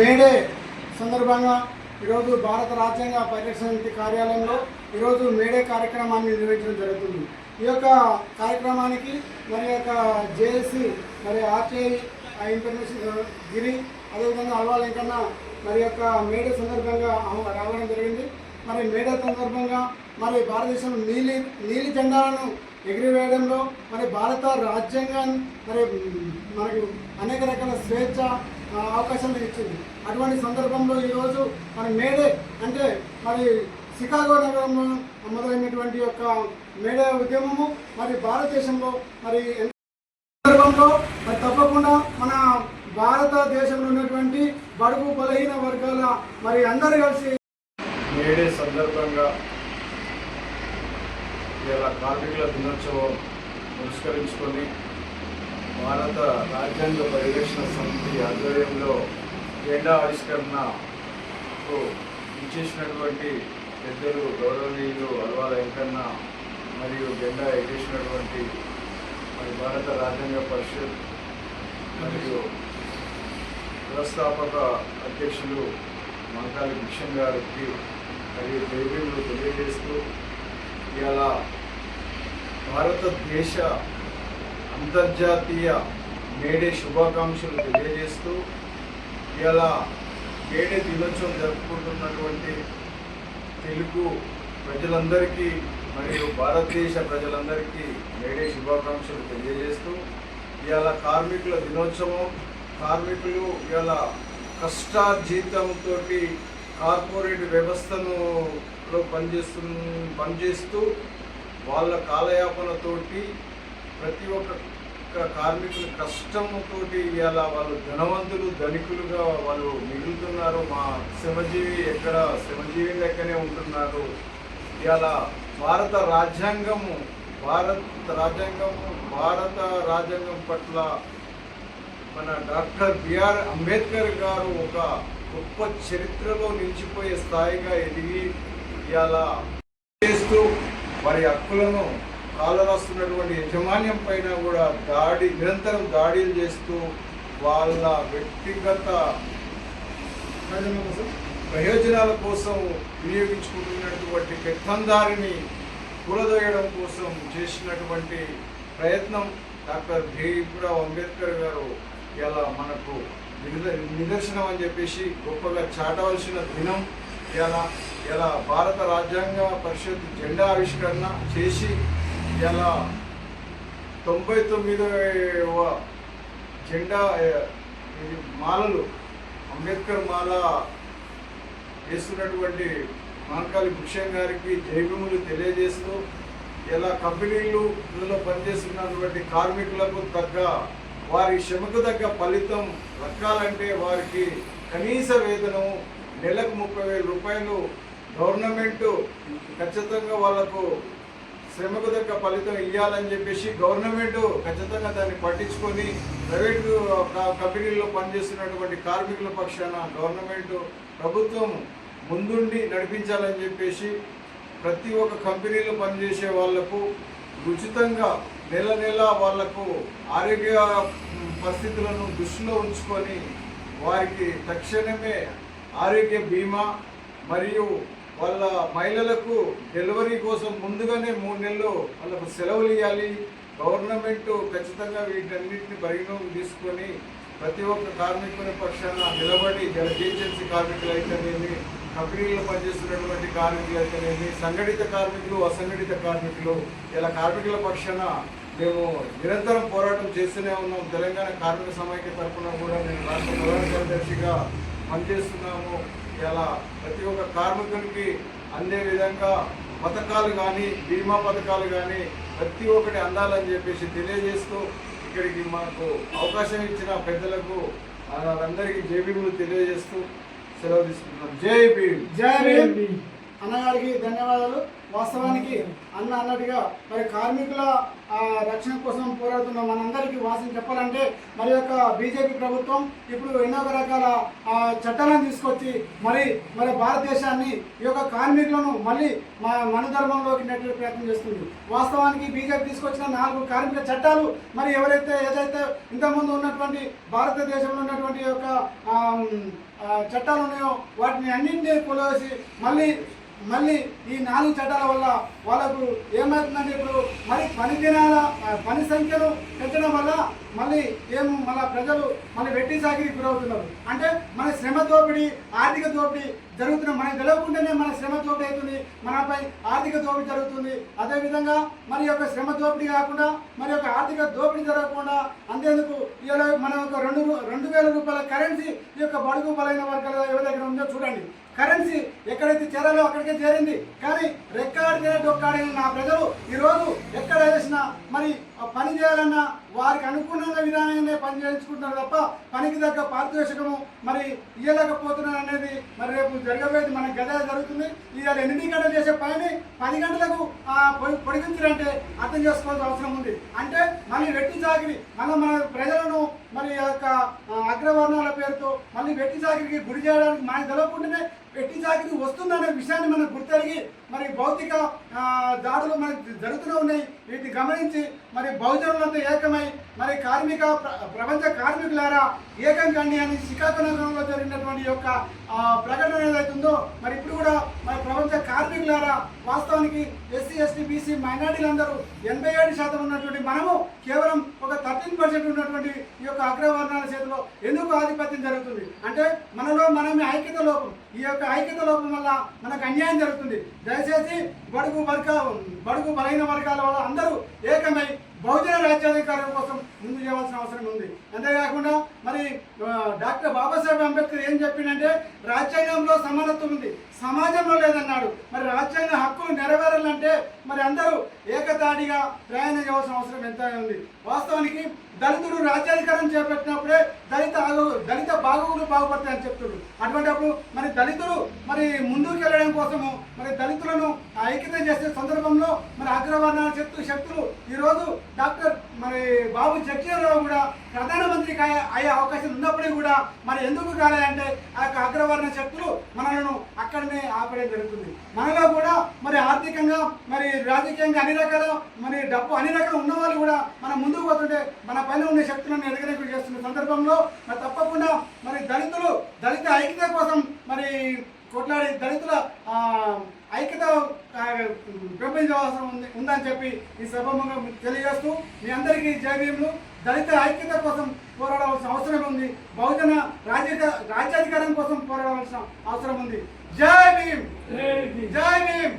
May Day సందర్భంగా ఈరోజు భారత రాజ్యాంగ పరిరక్షణ సమితి కార్యాలయంలో ఈరోజు మేడే కార్యక్రమాన్ని నిర్వహించడం జరుగుతుంది. ఈ యొక్క కార్యక్రమానికి మరి యొక్క జేఏసీ మరి ఆర్టీఐ ఇంటర్నేషనల్ గిరి అదేవిధంగా అల్వా వెంకన్న మరి యొక్క మేడే సందర్భంగా రావడం జరిగింది. మరి మేడే సందర్భంగా మరి భారతదేశంలో నీలి జెండాలను ఎగిరివేయడంలో మరి భారత రాజ్యాంగం మరి మనకు అనేక రకాల స్వేచ్ఛ అవకాశాలు ఇచ్చింది. అటువంటి సందర్భంలో ఈరోజు మన మేడే అంటే మరి చికాగో నగరంలో మొదలైనటువంటి యొక్క మేడే ఉద్యమము మరి భారతదేశంలో మరి సందర్భంలో మరి తప్పకుండా మన భారతదేశంలో ఉన్నటువంటి బడుగు బలహీన వర్గాల మరి అందరూ కలిసి మేడే సందర్భంగా ఇలా కార్మికుల దినోత్సవం పురస్కరించుకొని భారత రాజ్యాంగ పరిరక్షణ సమితి ఆధ్వర్యంలో జెండా ఆవిష్కరణకు ఇచ్చేసినటువంటి పెద్దలు గౌరవనీయులు అల్వా వెంకన్న మరియు జెండా ఎగేసినటువంటి మరి భారత రాజ్యాంగ పరిషత్ మరియు వ్యవస్థాపక అధ్యక్షులు మంకాలి భిక్షన్ గారికి మరియు జైబీలు తెలియజేస్తూ ఇలా భారతదేశ అంతర్జాతీయ మేడే శుభాకాంక్షలు తెలియజేస్తూ ఇలా మేడే దినోత్సవం జరుపుకుంటున్నటువంటి తెలుగు ప్రజలందరికీ మరియు భారతదేశ ప్రజలందరికీ మేడే శుభాకాంక్షలు తెలియజేస్తూ ఇలా కార్మికుల దినోత్సవం కార్మికులు ఇలా కష్టార్జితంతో కార్పొరేట్ వ్యవస్థను పనిచేస్తూ వాళ్ళ కాలయాపనతోటి ప్రతి ఒక్క కార్మికుల కష్టంతో ఇలా వాళ్ళు ధనవంతులు ధనికులుగా వాళ్ళు మిగులుతున్నారు. మా శ్రమజీవి ఎక్కడ శ్రమజీవి లెక్కనే ఉంటున్నారు. ఇలా భారత రాజ్యాంగం పట్ల మన డాక్టర్ బిఆర్ అంబేద్కర్ గారు ఒక గొప్ప చరిత్రలో నిలిచిపోయే స్థాయిగా ఎదిగి ఇలా చేస్తూ వారి హక్కులను కాలరాస్తున్నటువంటి యాజమాన్యం పైన కూడా నిరంతరం దాడులు చేస్తూ వాళ్ళ వ్యక్తిగత ప్రయోజనాల కోసం వినియోగించుకుంటున్నటువంటి పెత్తందారిని కూలదోయడం కోసం చేసినటువంటి ప్రయత్నం డాక్టర్ భీమ్రావ్ అంబేద్కర్ గారు ఇలా మనకు నిదర్శనం అని చెప్పేసి గొప్పగా చాటవలసిన దినం. ఇలా భారత రాజ్యాంగ పరిషత్ జెండా ఆవిష్కరణ చేసి ఇలా 99వ జెండా మాలలు అంబేద్కర్ మాల వేస్తున్నటువంటి మంకాలి భిక్షన్ గారికి జైభీములు తెలియజేస్తూ ఇలా కంపెనీలలో పనిచేస్తున్నటువంటి కార్మికులకు తగ్గ వారి శ్రమకు తగ్గ ఫలితం దక్కాలంటే వారికి కనీస వేతనం నెలకు 30,000 రూపాయలు గవర్నమెంట్ ఖచ్చితంగా వాళ్లకు శ్రమకు తగ్గ ఫలితం ఇవ్వాలని చెప్పేసి గవర్నమెంట్ ఖచ్చితంగా దాన్ని పట్టించుకొని ప్రైవేటు కంపెనీల్లో పనిచేస్తున్నటువంటి కార్మికుల పక్షాన ప్రభుత్వం ముందుండి నడిపించాలని చెప్పేసి ప్రతి ఒక్క కంపెనీలో పనిచేసే వాళ్లకు ఉచితంగా నెల వాళ్లకు ఆరోగ్య పరిస్థితులను దృష్టిలో ఉంచుకొని వారికి తక్షణమే ఆరోగ్య బీమా మరియు వాళ్ళ మహిళలకు డెలివరీ కోసం ముందుగానే 3 నెలలు వాళ్ళకు సెలవులు ఇవ్వాలి. గవర్నమెంట్ ఖచ్చితంగా వీటన్నిటిని పరిగణలోకి తీసుకొని ప్రతి ఒక్క కార్మికుల పక్షాన నిలబడి జిహెచ్ఎంసీ కార్మికులు అయితేనేమి, కంపెనీల్లో పనిచేస్తున్నటువంటి కార్మికులు అయితేనేమి, సంఘటిత కార్మికులు అసంఘటిత కార్మికులు ఇలా కార్మికుల పక్షాన మేము నిరంతరం పోరాటం చేస్తూనే ఉన్నాం. తెలంగాణ కార్మిక సమైక్య తరఫున కూడా నేను రాష్ట్ర ప్రధాన కార్యదర్శిగా పనిచేస్తున్నాము. ఇలా ప్రతి ఒక్క కార్మికునికి అందే విధంగా పథకాలు కానీ బీమా పథకాలు కానీ ప్రతి ఒక్కటి అందాలని చెప్పేసి తెలియజేస్తూ ఇక్కడికి మాకు అవకాశం ఇచ్చిన పెద్దలకు అందరికీ జైభీములు తెలియజేస్తూ సెలవు తీసుకుంటున్నాం. జై భీమ్. అన్నగారికి ధన్యవాదాలు. వాస్తవానికి అన్నట్టుగా మరి కార్మికుల రక్షణ కోసం పోరాడుతున్న మనందరికీ వాసన చెప్పాలంటే మరి యొక్క బీజేపీ ప్రభుత్వం ఇప్పుడు ఎన్నో రకాల చట్టాలను తీసుకొచ్చి మరి భారతదేశాన్ని ఈ యొక్క కార్మికులను మళ్ళీ మన ధర్మంలోకి నెట్టే ప్రయత్నం చేస్తుంది. వాస్తవానికి బీజేపీ తీసుకొచ్చిన 4 కార్మిక చట్టాలు మరి ఏదైతే ఇంతకుముందు ఉన్నటువంటి భారతదేశంలో ఉన్నటువంటి యొక్క చట్టాలు ఉన్నాయో వాటిని అన్నింటినీ కొలవేసి మళ్ళీ ఈ 4 చట్టాల వల్ల వాళ్ళకు ఏమవుతుందంటే ఇప్పుడు మరి పని సంఖ్యను పెంచడం వల్ల మళ్ళీ ప్రజలు వెట్టి సాగికి గురవుతున్నారు. అంటే మన శ్రమ దోపిడీ, ఆర్థిక దోపిడీ జరుగుతున్న మనకు తెలియకుండానే మన శ్రమ దోపిడీ అవుతుంది, మనపై ఆర్థిక దోపిడీ జరుగుతుంది. అదేవిధంగా మరి యొక్క శ్రమ దోపిడీ కాకుండా మరి యొక్క ఆర్థిక దోపిడీ జరగకుండా అంతేందుకు ఇలా మన యొక్క 2,000 రూపాయల కరెన్సీ ఈ యొక్క బడుగు బలైన వర్గాల ఎవరి దగ్గర ఉందో చూడండి. కరెన్సీ ఎక్కడైతే చేరాలో అక్కడికే చేరింది, కానీ రెక్కాడితే డొక్కాడిన నా ప్రజలు ఈరోజు ఎక్కడ వేసినా మరి పని చేయాలన్నా వారికి అనుకున్న విధానంగానే పని చేయించుకుంటున్నారు తప్ప పనికి తగ్గ పారితోషికము మరి ఇవ్వలేకపోతున్నారు అనేది మరి రేపు జరగబోయేది మనకు గదే జరుగుతుంది. ఇవాళ 8 గంటలు చేసే పని 10 గంటలకు పొడిగించారంటే అర్థం చేసుకోవాల్సిన అవసరం ఉంది. అంటే మళ్ళీ వెట్టి చాకిరి మన ప్రజలను మరి యొక్క అగ్రవర్ణాల పేరుతో మళ్ళీ వెట్టి చాకిరికి గురి చేయడానికి మనకు తెలియకుండానే వెట్టి చాకిరి వస్తుందనే విషయాన్ని మనం గుర్తెరిగి మరి భౌతిక దాడులు మనకు జరుగుతూనే ఉన్నాయి. వీటిని గమనించి మరి బహుజనులంతా ఏకమై మరి ప్రపంచ కార్మికులారా ఏకం కండి అని శ్రీకాకుళంలో జరిగినటువంటి యొక్క ప్రకటన ఏదైతుందో మరి ఇప్పుడు కూడా మరి ప్రపంచ కార్మికులారా వాస్తవానికి ఎస్సీ, ఎస్టీ, బీసీ మైనారిటీలందరూ 87% ఉన్నటువంటి మనము కేవలం ఒక 13% ఉన్నటువంటి ఈ యొక్క అగ్రవర్ణాల చేతిలో ఎందుకు ఆధిపత్యం జరుగుతుంది అంటే మనమే ఐక్యత లోపం. ఈ యొక్క ఐక్యత లోపం వల్ల మనకు అన్యాయం జరుగుతుంది. దయచేసి బడుగు బలైన వర్గాల వల్ల అందరూ ఏకమై బహుజన రాజ్యాధికారం కోసం ముందు చేయవలసిన అవసరం ఉంది. అంతేకాకుండా మరి డాక్టర్ బాబాసాహెబ్ అంబేద్కర్ ఏం చెప్పిందంటే రాజ్యాంగంలో సమానత్వం ఉంది, సమాజంలో లేదన్నాడు. మరి రాజ్యాంగ హక్కులు నెరవేరాలంటే మరి అందరూ ఏకతాటిగా ప్రయాణం చేయవలసిన అవసరం ఎంత ఉంది. వాస్తవానికి దళితుడు రాజ్యాధికారం చేపట్టినప్పుడే దళిత బాగోగులు బాగుపడతాయని చెప్తుడు. అటువంటిప్పుడు మరి దళితులు మరి ముందుకు వెళ్ళడం కోసము మరి దళితులను ఐక్యత చేసే సందర్భంలో మరి అగ్రవర్ణాల శక్తులు ఈరోజు డాక్టర్ మరి బాబు జగ్జీవన్రావు కూడా ప్రధానమంత్రికి అయ్యే అవకాశం ఉన్నప్పటికీ కూడా మరి ఎందుకు కాలేదంటే ఆ యొక్క అగ్రవర్ణ శక్తులు మనలను అక్కడనే ఆపడం జరుగుతుంది. మనలో కూడా మరి ఆర్థికంగా మరి రాజకీయంగా అన్ని రకాల మరి డబ్బు అన్ని రకాలు ఉన్న వాళ్ళు కూడా మనం ముందుకు పోతుంటే మన పైన ఉన్న శక్తులను ఎదగడానికి చేస్తున్న సందర్భంలో మరి తప్పకుండా మరి దళిత ఐక్యత కోసం మరి కొట్లాడి దళితుల ఐక్యత పెంపొందించవలసిన ఉందని చెప్పి ఈ సభముగా తెలియజేస్తూ మీ అందరికీ జై భీములు. దళిత ఐక్యత కోసం పోరాడవలసిన అవసరం ఉంది, బహుజన రాజ్యాధికారం కోసం పోరాడవలసిన అవసరం ఉంది. జై భీమ్, జై భీమ్.